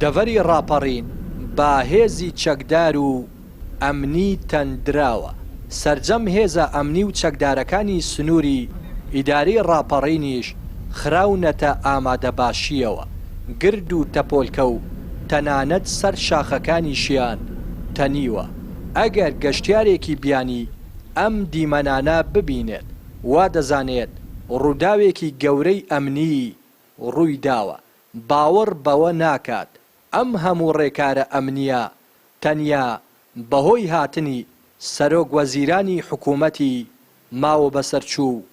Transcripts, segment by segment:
دەڤەری ڕاپەڕین با هێزی چەکدار و ئەمنی تەندراوە. سەرجەم هێزە ئەمنی و چەکدارەکانی سنووری ئیداری ڕاپەڕینیش خراونەتە ئامادەباشیەوە. گرد و تەپۆلکە و تەنانەت سەر شاخەکانیشیان تەنیوە. ئەگەر گەشتیارێکی بیانی ئەم دیمەنانە ببینێت وا دەزانێت ڕووداوێکی گەورەی ئەمنی ڕووی داوە. باوەڕ بەوە ناکات ئەم هەموو ڕێکارە ئەمنیە تەنیا بەهۆی هاتنی سەرۆک وەزیرانی حکوومەتی ماوە بەسەرچوو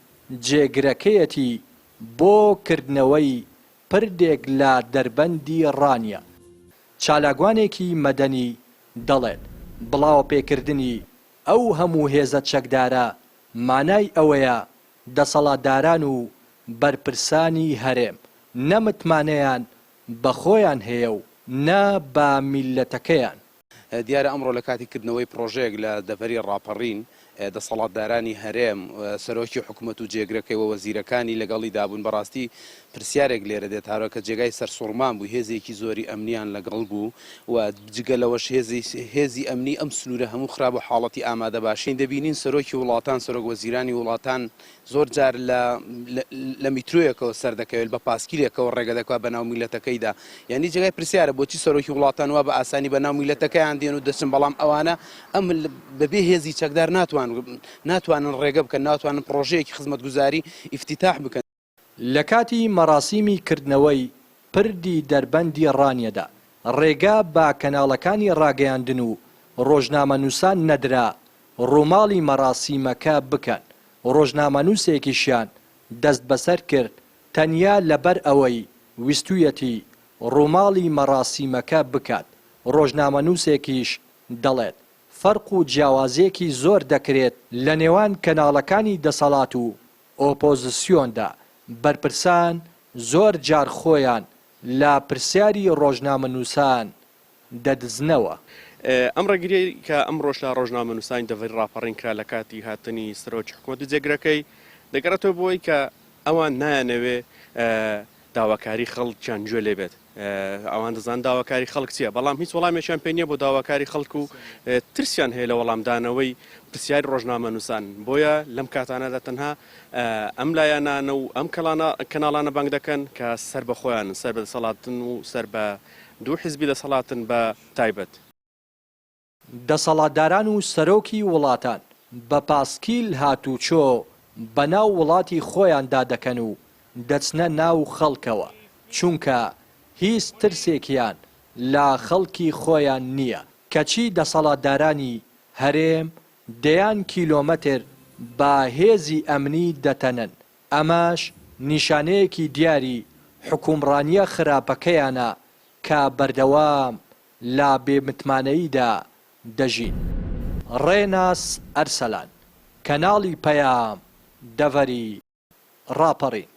جێگرەکەیەتی بۆ کردنەوەی پردێک لە دەربەندی ڕانیە. چالاکوانێکی مەدەنی دەڵێت بڵاو پێکردنی ئەو هەموو هێزە چەکدارە مانای ئەوەیە دەسەڵاتداران و بەرپرسانی هەرێم نەمتمانەیان بەخۆیان هەیە و نە بە میلەتەکەیان. دیارە ئەمڕۆ لە کاتی کردنەوەی پرۆژەیەک لە دەڤەری ڕاپەڕین دەسەڵاتدارانی هەرێم سەرۆکی حکوومەت و جێگرەکەی و وەزیرەکانی لەگەڵی دابوون. بەڕاستی پرسیارێک لێرە دێت هارۆ کە جێگای سەرسوڕمان بوو هێزێکی زۆری ئەمنیان لەگەڵ بوو و جگەلەوەش هێزی ئەمنی ئەم سنوورە هەموو خراپ و حاڵەتی ئامادەباشین دەبینین. سەرۆکی وڵاتان سەرۆک وەزیرانی وڵاتان زۆر جار لە میترۆیەکەوە سەر دەکەوێت بە پاسکیلێکەوە ڕێگە دەکات بەناو میلەتەکەیدا. یعنی جێگای پرسیارە بۆچی سەرۆکی وڵاتان وا بە ئاسانی بەناو میلەتەکەیان دێن و دەچن، بەڵام ئەوانە ئەم بەبێ هێزی چەکدار ناتوانن ڕێگە بکەن، ناتوانن پرۆژەیەکی خزمەتگوزاری ئیفتیتاح بکەن. لە کاتی مەراسیمی کردنەوەی پردی دەربەندی ڕانیەدا ڕێگا بە کەناڵەکانی ڕاگەیاندن و ڕۆژنامەنووسان نەدرا ڕووماڵی مەراسیمەکە بکەن. ڕۆژنامەنووسێکیشیان دەست بەسەر کرد تەنیا لەبەر ئەوەی ویستویەتی ڕووماڵی مەراسیمەکە بکات. ڕۆژنامەنووسێکیش دەڵێت فەرق و جیاوازیەکی زۆر دەکرێت لە نێوان کەناڵەکانی دەسەڵات و ئۆپۆزیسیۆندا. بەرپرسان زۆر جار خۆیان لە پرسیاری ڕۆژنامەنووسان دەدزنەوە. ئەم ڕێگریەی کە ئەمڕۆژ لە ڕۆژنامەنووسانی دەڤەری ڕاپەڕین کرا لە کاتی هاتنی سەرۆکی حکوومەت و جێگرەکەی دەگەڕێتەوە بۆی کە ئەوان نایانەوێ داواکاری خەڵکیان گوێ لێ بێت. ئەوان دەزان داواکاری خەڵک چییە، بەڵام هیچ وەڵامێکیان پێ نییە بۆ داواکاری خەڵک و ترسیان هەیە لە وەڵامدانەوەی پرسیاری ڕۆژنامەنووسان. بۆیە لەم کاتانەدا تەنها ئەم لایەنانە و ئەم کەناڵانە بانگ دەکەن کە سەر بە خۆیان سەر بە دەسەڵاتن و سەر بە دوو حیزبی دەسەڵاتن بە تایبەت. دەسەڵاتداران و سەرۆکی وڵاتان بە پاسکیل هاتوچۆ بەناو وڵاتی خۆیاندا دەکەن و دەچنە ناو خەڵکەوە، چونکە هیچ ترسێکیان لە خەڵکی خۆیان نییە. کەچی دەسەڵاتدارانی هەرێم دەیان کیلۆمەتر بە هێزی ئەمنی دەتەنن. ئەماش نیشانەیەکی دیاری حکومڕانیە خراپەکەیانە کە بەردەوام لە بێمتمانەییدا دەژین. ڕێناس ئەرسەلان، کەناڵی پەیام، دەڤەری ڕاپەڕین.